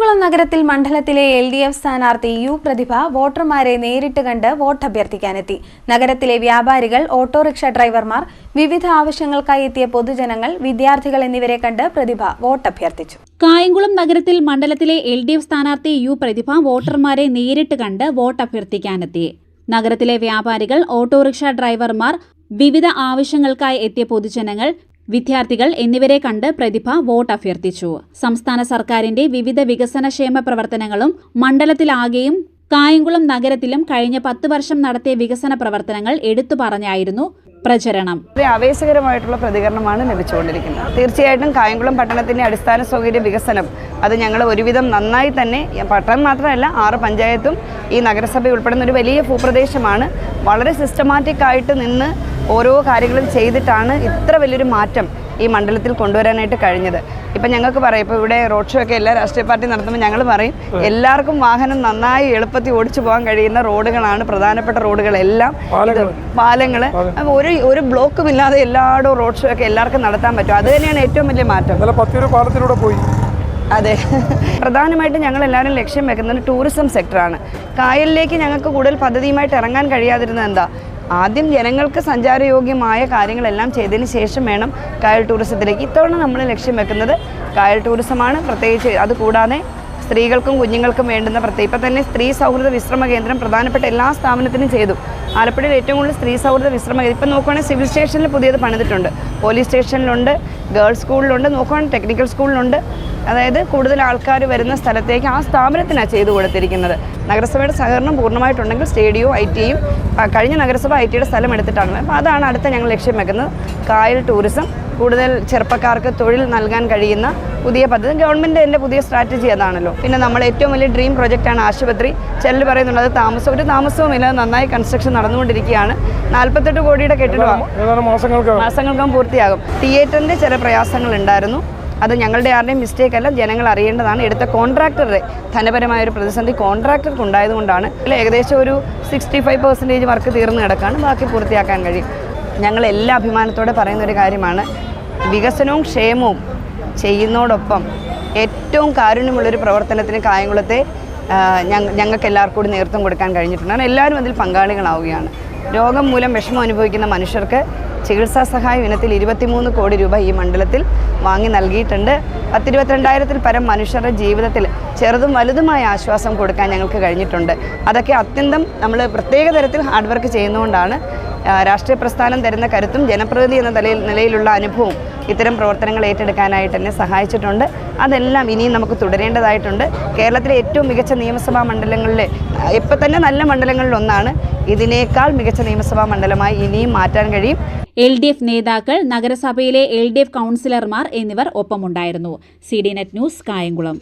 കായംകുളം നഗരത്തിൽ മണ്ഡലത്തിലെ LDF സ്ഥാനാർത്ഥി യു പ്രതിഭ വോട്ടർമാരെ നേരിട്ട് കണ്ട് വോട്ട് അഭ്യർത്ഥിക്കാനെത്തി. നഗരത്തിലെ വ്യാപാരികൾ, ഓട്ടോറിക്ഷ ഡ്രൈവർമാർ, വിവിധ ആവശ്യങ്ങൾക്കായി എത്തിയ പൊതുജനങ്ങൾ, വിദ്യാർത്ഥികൾ എന്നിവരെ കണ്ട് പ്രതിഭ വോട്ട് അഭ്യർത്ഥിച്ചു. കായംകുളം നഗരത്തിൽ മണ്ഡലത്തിലെ LDF സ്ഥാനാർത്ഥി യു പ്രതിഭ വോട്ടർമാരെ നേരിട്ട് കണ്ട് വോട്ട് അഭ്യർത്ഥിക്കാനെത്തി. നഗരത്തിലെ വ്യാപാരികൾ, ഓട്ടോറിക്ഷ ഡ്രൈവർമാർ, വിവിധ ആവശ്യങ്ങൾക്കായി എത്തിയ പൊതുജനങ്ങൾ, വിദ്യാർത്ഥികൾ എന്നിവരെ കണ്ട് പ്രതിഭ വോട്ട് അഭ്യർത്ഥിച്ചു. സംസ്ഥാന സർക്കാരിന്റെ വിവിധ വികസനക്ഷേമ പ്രവർത്തനങ്ങളും മണ്ഡലത്തിലാകെയും കായംകുളം നഗരത്തിലും കഴിഞ്ഞ 10 വർഷം നടത്തിയ വികസന പ്രവർത്തനങ്ങൾ എടുത്തു പറഞ്ഞായിരുന്നു പ്രചരണം. ആവേശകരമായിട്ടുള്ള പ്രതികരണമാണ് ലഭിച്ചുകൊണ്ടിരിക്കുന്നത്. തീർച്ചയായിട്ടും കായംകുളം പട്ടണത്തിന്റെ അടിസ്ഥാന സൗകര്യ വികസനം അത് ഞങ്ങൾ ഒരുവിധം നന്നായി തന്നെ, പട്ടണം മാത്രമല്ല 6 പഞ്ചായത്തും ഈ നഗരസഭ ഉൾപ്പെടുന്ന ഒരു വലിയ ഭൂപ്രദേശമാണ്. വളരെ സിസ്റ്റമാറ്റിക് ആയിട്ട് നിന്ന് ഓരോ കാര്യങ്ങളും ചെയ്തിട്ടാണ് ഇത്ര വലിയൊരു മാറ്റം ഈ മണ്ഡലത്തിൽ കൊണ്ടുവരാനായിട്ട് കഴിഞ്ഞത്. ഇപ്പം ഞങ്ങൾക്ക് പറയാം, ഇപ്പോൾ ഇവിടെ റോഡ് ഷോ ഒക്കെ എല്ലാ രാഷ്ട്രീയ പാർട്ടി നടത്തുമ്പോൾ ഞങ്ങൾ പറയും, എല്ലാവർക്കും വാഹനം നന്നായി എളുപ്പത്തിൽ ഓടിച്ചു പോകാൻ കഴിയുന്ന റോഡുകളാണ് പ്രധാനപ്പെട്ട റോഡുകളെല്ലാം, പാലങ്ങൾ. ഒരു ബ്ലോക്കും ഇല്ലാതെ എല്ലായിടവും റോഡ് ഷോ ഒക്കെ എല്ലാവർക്കും നടത്താൻ പറ്റും. അത് തന്നെയാണ് ഏറ്റവും വലിയ മാറ്റം. പോയി. അതെ, പ്രധാനമായിട്ടും ഞങ്ങൾ എല്ലാവരും ലക്ഷ്യം വെക്കുന്നത് ടൂറിസം സെക്ടറാണ്. കായലിലേക്ക് ഞങ്ങൾക്ക് കൂടുതൽ പദ്ധതിയുമായിട്ട് ഇറങ്ങാൻ കഴിയാതിരുന്നത് എന്താ? ആദ്യം ജനങ്ങൾക്ക് സഞ്ചാരയോഗ്യമായ കാര്യങ്ങളെല്ലാം ചെയ്തതിന് ശേഷം വേണം കായൽ ടൂറിസത്തിലേക്ക്. ഇത്തവണ നമ്മൾ ലക്ഷ്യം വെക്കുന്നത് കായൽ ടൂറിസമാണ്. പ്രത്യേകിച്ച് അതുകൂടാതെ സ്ത്രീകൾക്കും കുഞ്ഞുങ്ങൾക്കും വേണ്ടുന്ന ഇപ്പം തന്നെ സ്ത്രീ സൗഹൃദ വിശ്രമ കേന്ദ്രം പ്രധാനപ്പെട്ട എല്ലാ സ്ഥാപനത്തിനും ചെയ്തു. ആലപ്പുഴയിൽ ഏറ്റവും കൂടുതൽ സ്ത്രീ സൗഹൃദ വിശ്രമ കേന്ദ്രം ഇപ്പം നോക്കുകയാണെങ്കിൽ സിവിൽ സ്റ്റേഷനിൽ പുതിയത് പണിതിട്ടുണ്ട്, പോലീസ് സ്റ്റേഷനിലുണ്ട്, ഗേൾസ് സ്കൂളിലുണ്ട്, നോക്കുകയാണെങ്കിൽ ടെക്നിക്കൽ സ്കൂളിലുണ്ട്. അതായത് കൂടുതൽ ആൾക്കാർ വരുന്ന സ്ഥലത്തേക്ക് ആ സ്ഥാപനത്തിനാണ് ചെയ്തു കൊടുത്തിരിക്കുന്നത്. നഗരസഭയുടെ സഹകരണം പൂർണ്ണമായിട്ടുണ്ടെങ്കിൽ സ്റ്റേഡിയവും ITയും കഴിഞ്ഞ നഗരസഭ ITയുടെ സ്ഥലം എടുത്തിട്ടാണ്. അപ്പോൾ അതാണ് അടുത്ത ഞങ്ങൾ ലക്ഷ്യം വെക്കുന്നത്, കായൽ ടൂറിസം. കൂടുതൽ ചെറുപ്പക്കാർക്ക് തൊഴിൽ നൽകാൻ കഴിയുന്ന പുതിയ പദ്ധതി. ഗവൺമെൻറ് പുതിയ സ്ട്രാറ്റജി അതാണല്ലോ. പിന്നെ നമ്മൾ ഏറ്റവും വലിയ ഡ്രീം പ്രോജക്റ്റാണ് ആശുപത്രി. ചിലർ പറയുന്നുള്ളത് ഒരു താമസവും ഇല്ല, നന്നായി കൺസ്ട്രക്ഷൻ നടന്നുകൊണ്ടിരിക്കുകയാണ്. 48 കോടിയുടെ കെട്ടിടമാണ്, മാസങ്ങൾക്കും പൂർത്തിയാകും. തിയേറ്ററിൻ്റെ ചില പ്രയാസങ്ങൾ ഉണ്ടായിരുന്നു. അത് ഞങ്ങളുടെ ആരുടെയും മിസ്റ്റേക്ക് അല്ല, ജനങ്ങൾ അറിയേണ്ടതാണ്. എടുത്ത കോൺട്രാക്ടറുടെ ധനപരമായ ഒരു പ്രതിസന്ധി കോൺട്രാക്ടർക്ക് ഉണ്ടായതുകൊണ്ടാണ്. ഏകദേശം ഒരു 65% വർക്ക് തീർന്നു കിടക്കാണ്, ബാക്കി പൂർത്തിയാക്കാൻ കഴിയും. ഞങ്ങൾ എല്ലാ അഭിമാനത്തോടെ പറയുന്നൊരു കാര്യമാണ്, വികസനവും ക്ഷേമവും ചെയ്യുന്നതോടൊപ്പം ഏറ്റവും കാരുണ്യമുള്ളൊരു പ്രവർത്തനത്തിന് കായംകുളത്തെ ഞങ്ങൾക്ക് എല്ലാവർക്കും കൂടി നേതൃത്വം കൊടുക്കാൻ കഴിഞ്ഞിട്ടുണ്ട്. എല്ലാവരും അതിൽ പങ്കാളികളാവുകയാണ്. രോഗം മൂലം വിഷമം അനുഭവിക്കുന്ന മനുഷ്യർക്ക് ചികിത്സാ സഹായം ഇനത്തിൽ 23 കോടി രൂപ ഈ മണ്ഡലത്തിൽ വാങ്ങി നൽകിയിട്ടുണ്ട്. 22,000-ൽ പരം മനുഷ്യരുടെ ജീവിതത്തിൽ ചെറുതും വലുതുമായ ആശ്വാസം കൊടുക്കാൻ ഞങ്ങൾക്ക് കഴിഞ്ഞിട്ടുണ്ട്. അതൊക്കെ അത്യന്തം നമ്മൾ പ്രത്യേക തരത്തിൽ ഹാർഡ് വർക്ക് ചെയ്യുന്നതുകൊണ്ടാണ്. രാഷ്ട്രീയ പ്രസ്ഥാനം തരുന്ന കരുത്തും ജനപ്രതിനിധി എന്ന നിലയിലുള്ള അനുഭവവും ഇത്തരം പ്രവർത്തനങ്ങൾ ഏറ്റെടുക്കാനായിട്ട് എന്നെ സഹായിച്ചിട്ടുണ്ട്. അതെല്ലാം ഇനിയും നമുക്ക് തുടരേണ്ടതായിട്ടുണ്ട്. കേരളത്തിലെ ഏറ്റവും മികച്ച നിയമസഭാ മണ്ഡലങ്ങളിലെ ഇപ്പം തന്നെ നല്ല മണ്ഡലങ്ങളിലൊന്നാണ്. ഇതിനേക്കാൾ മികച്ച നിയമസഭാ മണ്ഡലമായി ഇനിയും മാറ്റാൻ കഴിയും. LDF നേതാക്കൾ, നഗരസഭയിലെ LDF കൗൺസിലർമാർ എന്നിവർ ഒപ്പമുണ്ടായിരുന്നു. CDNet news, Kayamkulam.